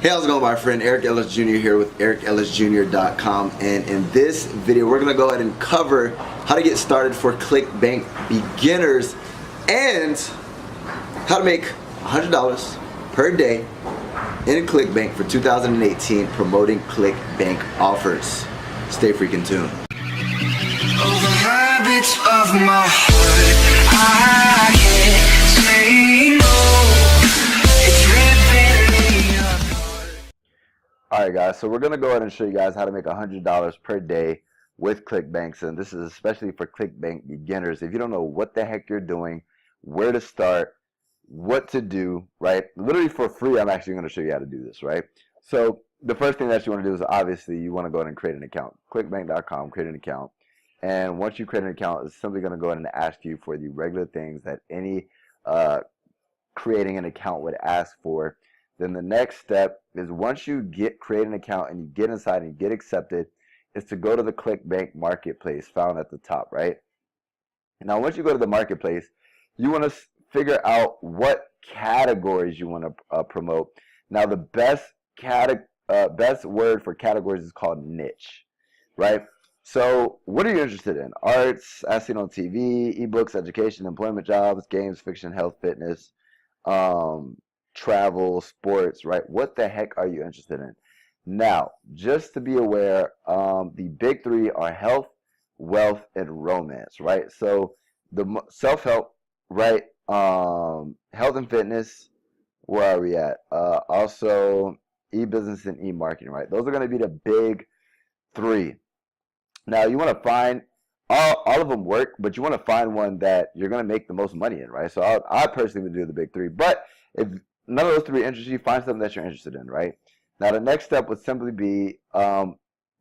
Hey, how's it going, my friend? Eric Ellis Jr. here with EricEllisJr.com, and in this video we're going to go ahead and cover how to get started for Clickbank beginners and how to make $100 per day in Clickbank for 2018 promoting Clickbank offers. Stay freaking tuned. Over habits of my heart, I can't say no. It's ripping me apart. Alright guys, so we're going to go ahead and show you guys how to make $100 per day with Clickbank, and this is especially for Clickbank beginners. If you don't know what the heck you're doing, where to start, what to do, right? Literally for free, I'm actually going to show you how to do this, right? So the first thing that you want to do is obviously you want to go ahead and create an account. Clickbank.com, create an account. And once you create an account, it's simply going to go ahead and ask you for the regular things that any creating an account would ask for. Then the next step is once you create an account and you get inside and you get accepted, is to go to the Clickbank marketplace found at the top, right? Now, once you go to the marketplace, you want to figure out what categories you want to promote. Now, the best word for categories is called niche, right? So what are you interested in? Arts, as seen on TV, ebooks, education, employment, jobs, games, fiction, health, fitness, travel, sports, right? What the heck are you interested in? Now, just to be aware, the big three are health, wealth, and romance, right? So the self-help, right? Health and fitness, where are we at? Also e-business and e-marketing, right? Those are going to be the big three. Now, you want to find all of them work, but you want to find one that you're going to make the most money in, right? So I personally would do the big three, but if none of those three interest you, find something that you're interested in, right? Now, the next step would simply be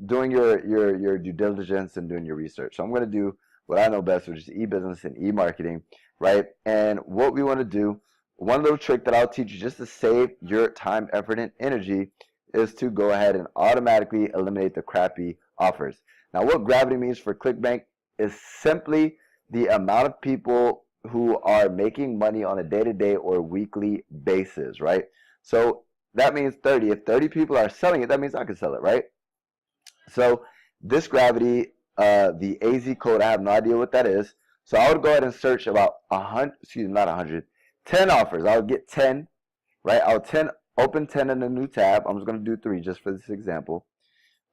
doing your due diligence and doing your research. So I'm going to do what I know best, which is e-business and e-marketing, right? And what we want to do, one little trick that I'll teach you just to save your time, effort, and energy is to go ahead and automatically eliminate the crappy offers. Now, what gravity means for Clickbank is simply the amount of people who are making money on a day-to-day or weekly basis, right? So that means 30. If 30 people are selling it, that means I can sell it, right? So this gravity, the AZ code, I have no idea what that is. So I would go ahead and search about 10 offers. I would get 10, right? Open 10 in a new tab. I'm just going to do 3 just for this example.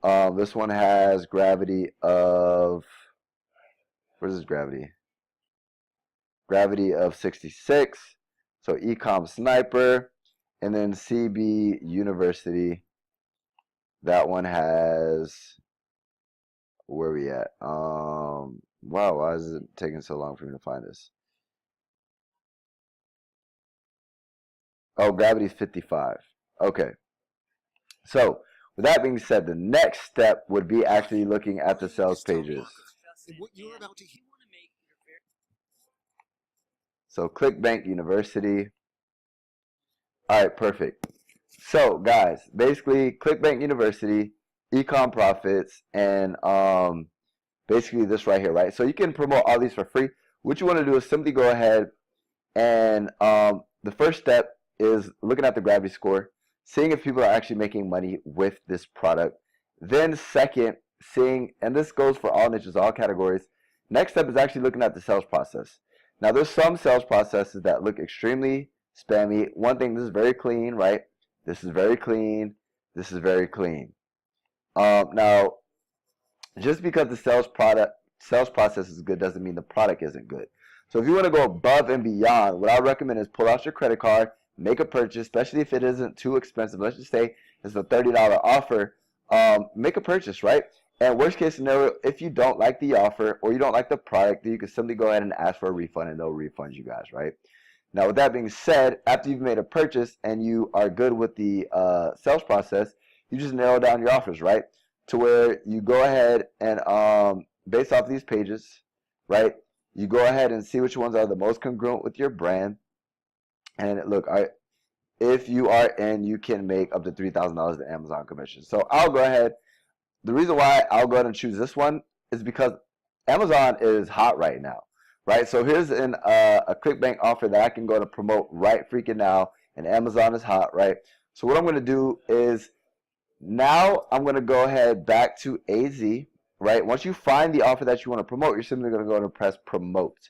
This one has gravity of, where's this gravity? Gravity of 66. So Ecom Sniper, and then CB University. That one has, where are we at? Wow, why is it taking so long for me to find this? Oh, gravity is 55. Okay. So with that being said, the next step would be actually looking at the sales pages. So Clickbank University. All right, perfect. So guys, basically Clickbank University, Ecom Profits, and basically this right here, right? So you can promote all these for free. What you want to do is simply go ahead and the first step is looking at the gravity score, seeing if people are actually making money with this product. Then second, seeing, and this goes for all niches, all categories. Next step is actually looking at the sales process. Now, there's some sales processes that look extremely spammy. One thing, this is very clean, right? This is very clean. This is very clean. Now, just because the sales process is good doesn't mean the product isn't good. So if you want to go above and beyond, what I recommend is pull out your credit card, make a purchase, especially if it isn't too expensive. Let's just say it's a $30 offer. Make a purchase, right? And worst case scenario, if you don't like the offer or you don't like the product, then you can simply go ahead and ask for a refund and they'll refund you guys, right? Now, with that being said, after you've made a purchase and you are good with the sales process, you just narrow down your offers, right? To where you go ahead and based off these pages, right? You go ahead and see which ones are the most congruent with your brand. And look, if you are in, you can make up to $3,000 in Amazon commission. So I'll go ahead. The reason why I'll go ahead and choose this one is because Amazon is hot right now, right? So here's a Clickbank offer that I can go to promote right freaking now, and Amazon is hot, right? So what I'm going to do is now I'm going to go ahead back to AZ, right? Once you find the offer that you want to promote, you're simply going to go and press promote.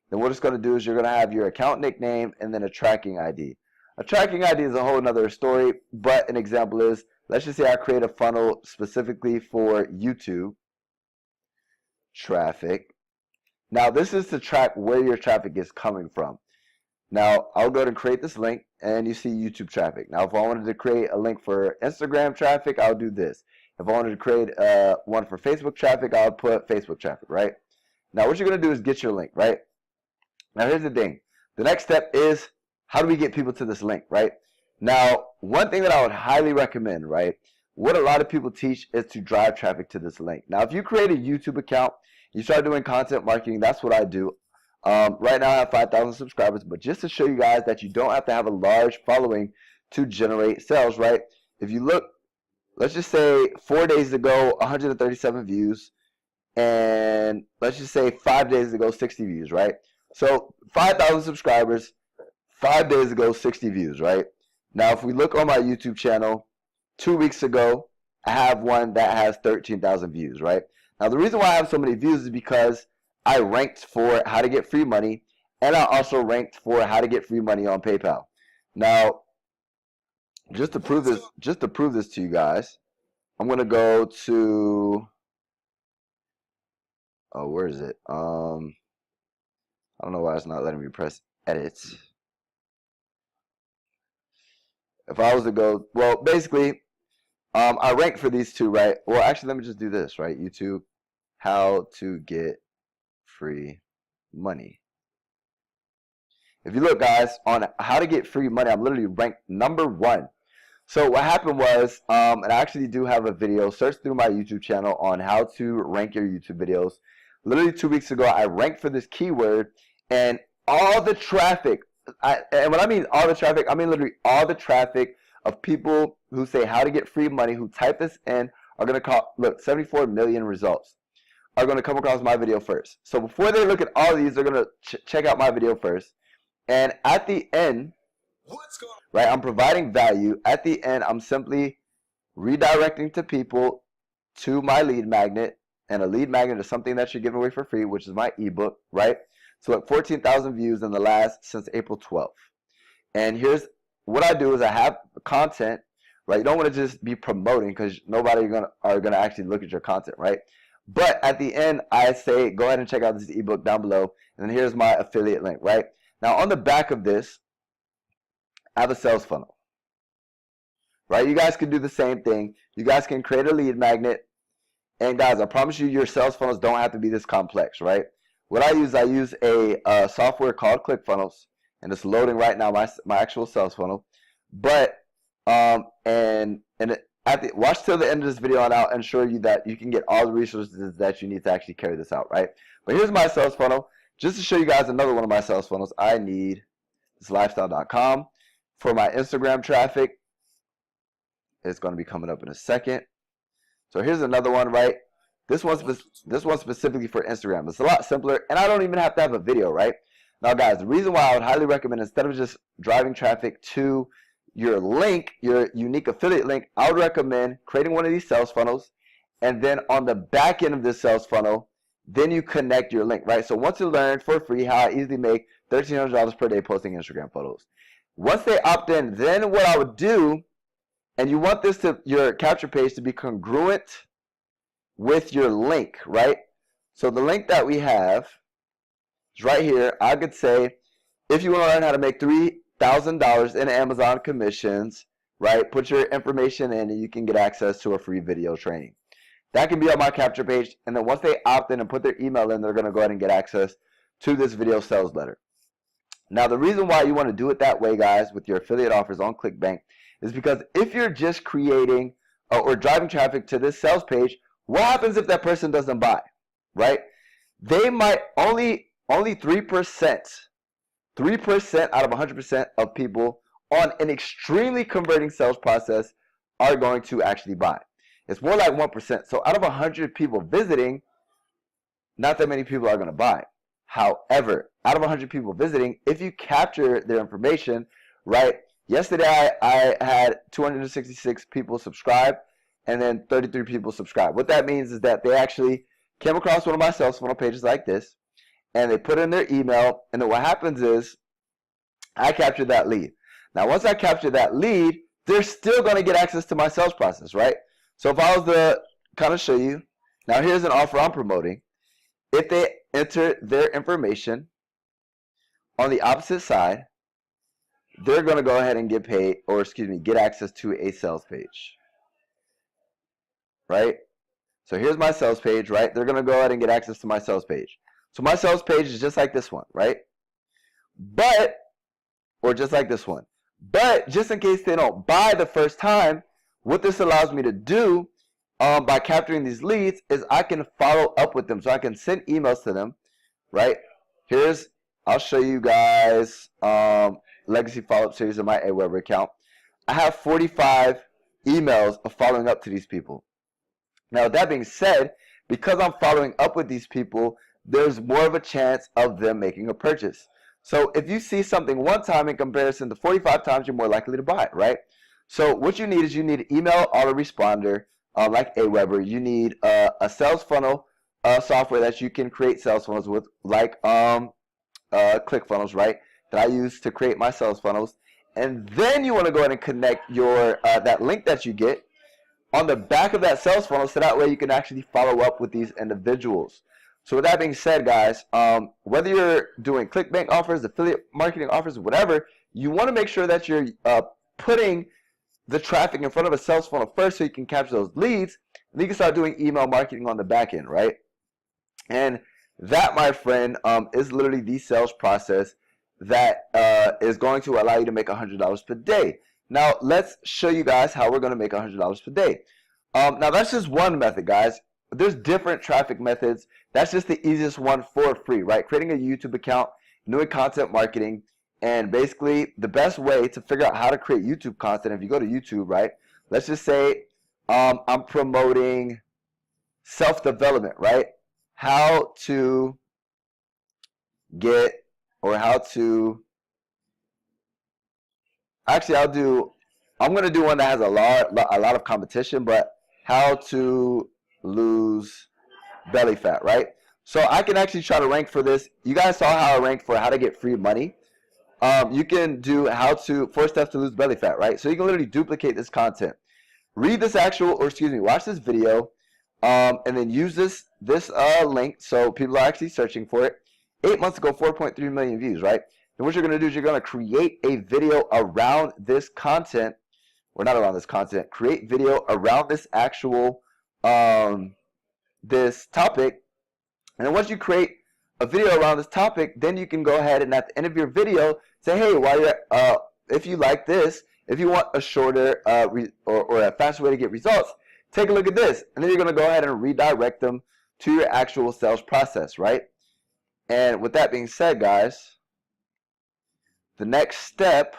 Then what it's going to do is you're going to have your account nickname and then a tracking ID. A tracking ID is a whole nother story, but an example is, let's just say I create a funnel specifically for YouTube traffic. Now this is to track where your traffic is coming from. Now I'll go ahead and create this link and you see YouTube traffic. Now if I wanted to create a link for Instagram traffic, I'll do this. If I wanted to create one for Facebook traffic, I'll put Facebook traffic, right? Now what you're going to do is get your link, right? Now here's the thing. The next step is, how do we get people to this link, right? Now, one thing that I would highly recommend, right, what a lot of people teach is to drive traffic to this link. Now, if you create a YouTube account, you start doing content marketing, that's what I do. Right now I have 5,000 subscribers, but just to show you guys that you don't have to have a large following to generate sales, right? If you look, let's just say 4 days ago, 137 views, and let's just say 5 days ago, 60 views, right? So 5,000 subscribers, 5 days ago, 60 views, right? Now, if we look on my YouTube channel, 2 weeks ago, I have one that has 13,000 views, right? Now, the reason why I have so many views is because I ranked for how to get free money, and I also ranked for how to get free money on PayPal. Now, just to prove this to you guys, I'm gonna go to, oh, where is it? I don't know why it's not letting me press edit. If I was to go, well, basically, I ranked for these two, right? Well, actually, let me just do this, right? YouTube, how to get free money. If you look, guys, on how to get free money, I'm literally ranked #1. So what happened was, and I actually do have a video, search through my YouTube channel on how to rank your YouTube videos. Literally 2 weeks ago, I ranked for this keyword, and all the traffic, and when I mean all the traffic, I mean literally all the traffic of people who say how to get free money, who type this in, are going to call, look, 74 million results are going to come across my video first. So before they look at all these, they're going to check out my video first. And at the end, right, I'm providing value. At the end, I'm simply redirecting to people to my lead magnet. And a lead magnet is something that you're giving away for free, which is my ebook, right? So like 14,000 views in the last, since April 12th. And here's what I do is I have content, right? You don't want to just be promoting because nobody are gonna actually look at your content, right? But at the end, I say, go ahead and check out this ebook down below. And then here's my affiliate link, right? Now on the back of this, I have a sales funnel, right? You guys can do the same thing. You guys can create a lead magnet. And guys, I promise you, your sales funnels don't have to be this complex, right? What I use a software called ClickFunnels, and it's loading right now, my actual sales funnel. But watch till the end of this video, and I'll ensure you that you can get all the resources that you need to actually carry this out, right? But here's my sales funnel. Just to show you guys another one of my sales funnels, I need this lifestyle.com. For my Instagram traffic, it's going to be coming up in a second. So here's another one, right? This one's specifically for Instagram. It's a lot simpler, and I don't even have to have a video, right? Now, guys, the reason why I would highly recommend, instead of just driving traffic to your link, your unique affiliate link, I would recommend creating one of these sales funnels, and then on the back end of this sales funnel, then you connect your link, right? So once you learn for free how I easily make $1,300 per day posting Instagram photos. Once they opt in, then what I would do, and you want this to your capture page to be congruent with your link, right? So the link that we have is right here. I could say, if you want to learn how to make $3,000 in Amazon commissions, right? Put your information in and you can get access to a free video training. That can be on my capture page. And then once they opt in and put their email in, they're going to go ahead and get access to this video sales letter. Now, the reason why you want to do it that way, guys, with your affiliate offers on Clickbank is because if you're just creating or driving traffic to this sales page, what happens if that person doesn't buy, right? They might only 3% out of 100% of people on an extremely converting sales process are going to actually buy. It's more like 1%. So out of 100 people visiting, not that many people are going to buy. However, out of 100 people visiting, if you capture their information, right, Yesterday, I had 266 people subscribe, and then 33 people subscribe. What that means is that they actually came across one of my sales funnel pages like this, and they put in their email, and then what happens is I captured that lead. Now, once I capture that lead, they're still going to get access to my sales process, right? So if I was to kind of show you, now here's an offer I'm promoting. If they enter their information on the opposite side, they're going to go ahead and get paid, or excuse me, get access to a sales page, right? So here's my sales page, right? They're going to go ahead and get access to my sales page. So my sales page is just like this one, right? But, or just like this one. But just in case they don't buy the first time, what this allows me to do by capturing these leads is I can follow up with them. So I can send emails to them, right? I'll show you guys legacy follow-up series in my Aweber account. I have 45 emails of following up to these people. Now, with that being said, because I'm following up with these people, there's more of a chance of them making a purchase. So if you see something one time in comparison to 45 times, you're more likely to buy it, right? So what you need is you need an email autoresponder like Aweber. You need a sales funnel software that you can create sales funnels with, like ClickFunnels, right? That I use to create my sales funnels. And then you want to go ahead and connect your that link that you get on the back of that sales funnel, so that way you can actually follow up with these individuals. So with that being said, guys, whether you're doing Clickbank offers, affiliate marketing offers, whatever, you want to make sure that you're putting the traffic in front of a sales funnel first, so you can capture those leads, and then you can start doing email marketing on the back end, right? And that, my friend, is literally the sales process that is going to allow you to make $100 per day. Now, let's show you guys how we're going to make $100 per day. Now, that's just one method, guys. There's different traffic methods. That's just the easiest one for free, right? Creating a YouTube account, doing content marketing, and basically the best way to figure out how to create YouTube content, if you go to YouTube, right? Let's just say I'm promoting self-development, right? How to get, or how to, actually I'm going to do one that has a lot of competition, but how to lose belly fat, right? So I can actually try to rank for this. You guys saw how I ranked for how to get free money. You can do 4 steps to lose belly fat, right? So you can literally duplicate this content. Watch this video, and then use this link so people are actually searching for it. 8 months ago, 4.3 million views, right? And what you're going to do is you're going to create a video around this content, or not around this content, create video around this actual this topic. And then once you create a video around this topic, then you can go ahead and at the end of your video say, hey, if you like this, if you want a shorter or a faster way to get results, take a look at this. And then you're going to go ahead and redirect them to your actual sales process, right? And with that being said, guys, the next step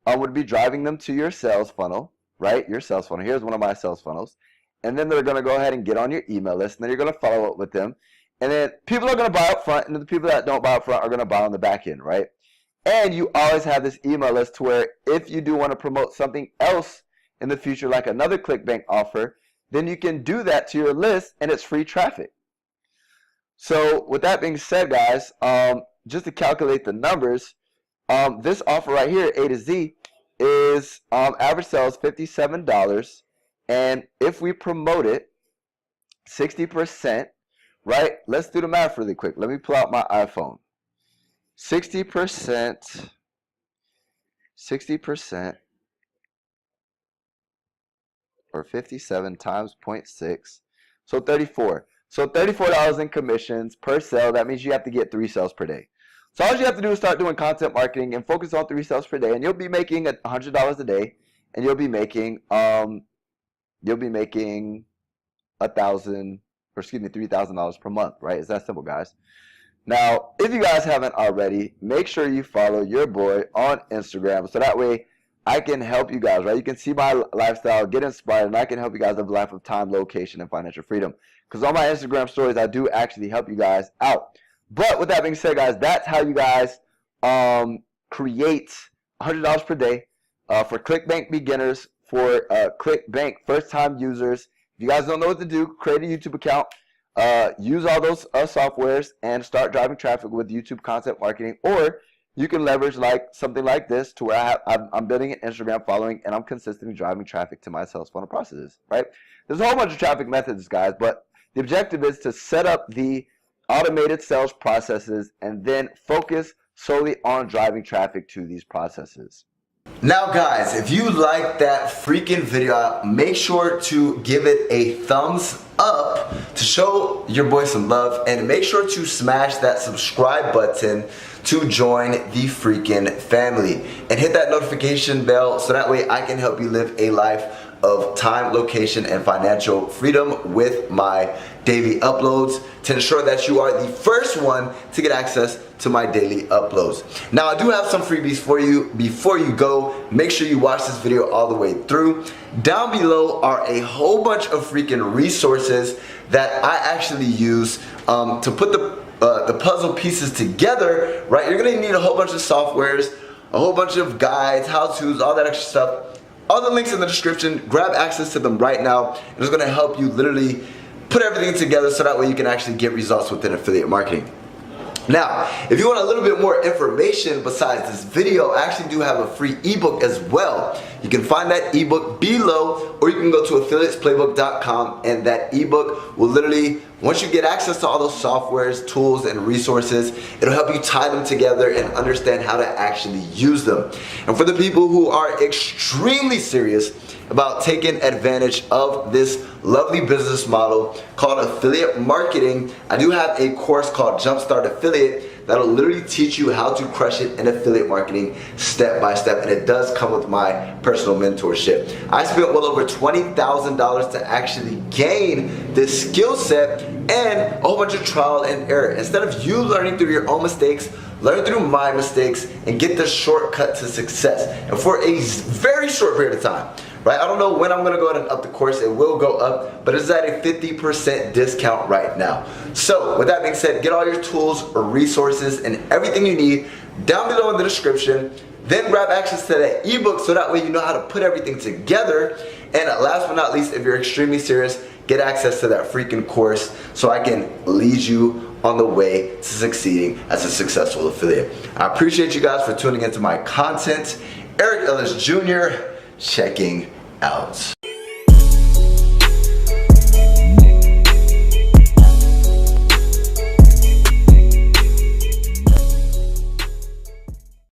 would be driving them to your sales funnel, right? Your sales funnel. Here's one of my sales funnels. And then they're going to go ahead and get on your email list, and then you're going to follow up with them. And then people are going to buy up front, and the people that don't buy up front are going to buy on the back end, right? And you always have this email list to where if you do want to promote something else in the future, like another Clickbank offer, then you can do that to your list, and it's free traffic. So with that being said, guys, just to calculate the numbers, this offer right here, A to Z, is average sales $57. And if we promote it 60%, right? Let's do the math really quick. Let me pull out my iPhone. 60%, or 57 times 0.6, so 34. So $34 in commissions per sale. That means you have to get 3 sales per day. So all you have to do is start doing content marketing and focus on 3 sales per day, and you'll be making $100 a day, and you'll be making $3,000 per month, right? It's that simple, guys. Now, if you guys haven't already, make sure you follow your boy on Instagram, so that way I can help you guys, right? You can see my lifestyle, get inspired, and I can help you guys live a life of time, location, and financial freedom. Because on my Instagram stories, I do actually help you guys out. But with that being said, guys, that's how you guys create $100 per day. For Clickbank beginners, for Clickbank first-time users. If you guys don't know what to do, create a YouTube account. Use all those softwares and start driving traffic with YouTube content marketing. Or you can leverage like something like this to where I'm building an Instagram following and I'm consistently driving traffic to my sales funnel processes, right? There's a whole bunch of traffic methods, guys, but the objective is to set up the automated sales processes and then focus solely on driving traffic to these processes. Now guys, if you like that freaking video, make sure to give it a thumbs up to show your boy some love, and make sure to smash that subscribe button to join the freaking family, and hit that notification bell so that way I can help you live a life of time, location, and financial freedom with my daily uploads, to ensure that you are the first one to get access to my daily uploads. Now I do have some freebies for you. Before you go, make sure you watch this video all the way through. Down below are a whole bunch of freaking resources that I actually use to put the puzzle pieces together, right? You're gonna need a whole bunch of softwares, a whole bunch of guides, how-tos, all that extra stuff. All the links in the description. Grab access to them right now. It's gonna help you literally put everything together so that way you can actually get results within affiliate marketing. Now, if you want a little bit more information besides this video, I actually do have a free ebook as well. You can find that ebook below, or you can go to affiliatesplaybook.com, and that ebook will literally, once you get access to all those softwares, tools, and resources, it'll help you tie them together and understand how to actually use them. And for the people who are extremely serious about taking advantage of this lovely business model called affiliate marketing, I do have a course called Jumpstart Affiliate that'll literally teach you how to crush it in affiliate marketing step by step, and it does come with my personal mentorship. I spent well over $20,000 to actually gain this skill set and a whole bunch of trial and error. Instead of you learning through your own mistakes, learn through my mistakes and get the shortcut to success. And for a very short period of time, right? I don't know when I'm gonna go ahead and up the course. It will go up, but it's at a 50% discount right now. So with that being said, get all your tools or resources and everything you need down below in the description. Then grab access to that ebook so that way you know how to put everything together. And last but not least, if you're extremely serious, get access to that freaking course so I can lead you on the way to succeeding as a successful affiliate. I appreciate you guys for tuning into my content. Eric Ellis Jr. checking out.